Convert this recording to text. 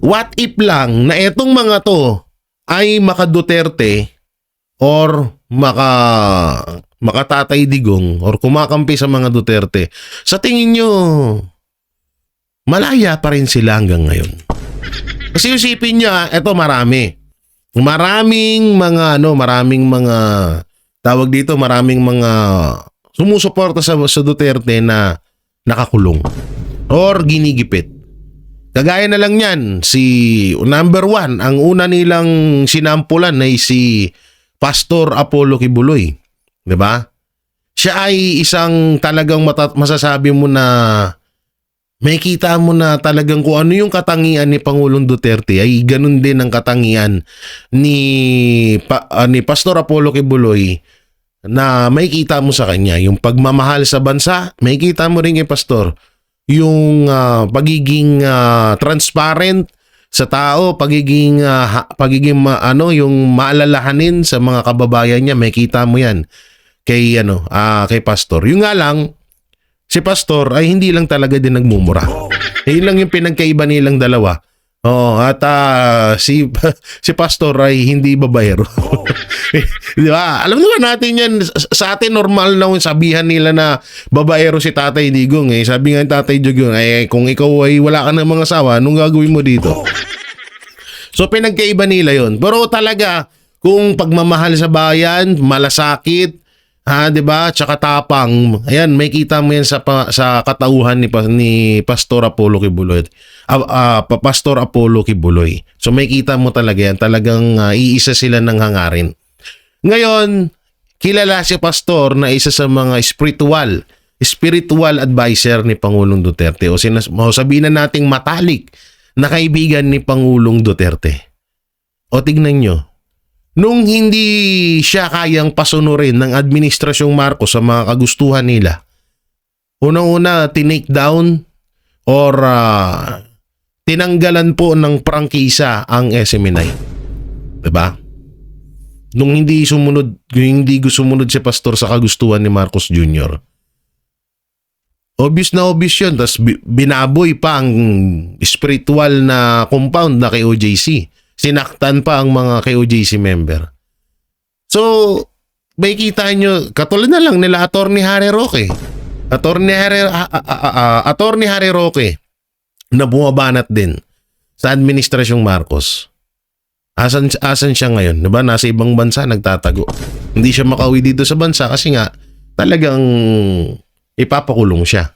what if lang na etong mga to ay maka-Duterte or maka-Tatay Digong or kumakampi sa mga Duterte. Sa tingin nyo, malaya pa rin sila hanggang ngayon. Kasi isipin nyo, eto maraming mga tawag dito, maraming mga sumusuporta sa Duterte na nakakulong or ginigipit. Kagaya na lang yan, si number 1, ang una nilang sinampulan ay si Pastor Apollo Kibuloy. Diba? Siya ay isang talagang masasabi mo na may kita mo na talagang kung ano yung katangian ni Pangulong Duterte ay ganun din ang katangian ni Pastor Apollo Kibuloy na may kita mo sa kanya. Yung pagmamahal sa bansa, may kita mo rin kay Pastor. Yung pagiging transparent sa tao, pagiging yung maalalahanin sa mga kababayan niya, may kita mo yan kay Pastor. Yung nga lang, si Pastor ay hindi lang talaga din nagmumura. Yun lang yung pinagkaiba nilang dalawa. At si Pastor ay hindi babaero. Di ba? Alam naman natin yan, sa atin normal na yung sabihan nila na babaero si Tatay Digong. Sabi nga Tatay Digong, kung ikaw ay wala ka ng mga asawa, anong gagawin mo dito? So pinagkaiba nila yon. Pero talaga, kung pagmamahal sa bayan, malasakit, 'di ba? Tsaka tapang. Ayan, may kita mo yan sa katauhan ni Pastor Apollo Kibuloy. Pastor Apollo Kibuloy. So may kita mo talaga yan, talagang iisa sila ng hangarin. Ngayon, kilala si Pastor na isa sa mga spiritual advisor ni Pangulong Duterte o sabihin na nating matalik na kaibigan ni Pangulong Duterte. O tignan nyo, nung hindi siya kayang pasunurin ng Administrasyong Marcos sa mga kagustuhan nila, unang-una tinake down or tinanggalan po ng prangkisa ang SMNI. Diba? Nung hindi sumunod si Pastor sa kagustuhan ni Marcos Jr. Obvious yun. Tapos binaboy pa ang spiritual na compound na kay OJC. Sinaktan pa ang mga kay OJC member. So, may kita nyo, katulad na lang nila Attorney Harry Roque. Attorney Harry Roque na bumabanat din sa Administrasyong Marcos. Asan siya ngayon? Diba? Nasa ibang bansa, nagtatago. Hindi siya makauwi dito sa bansa kasi nga talagang ipapakulong siya.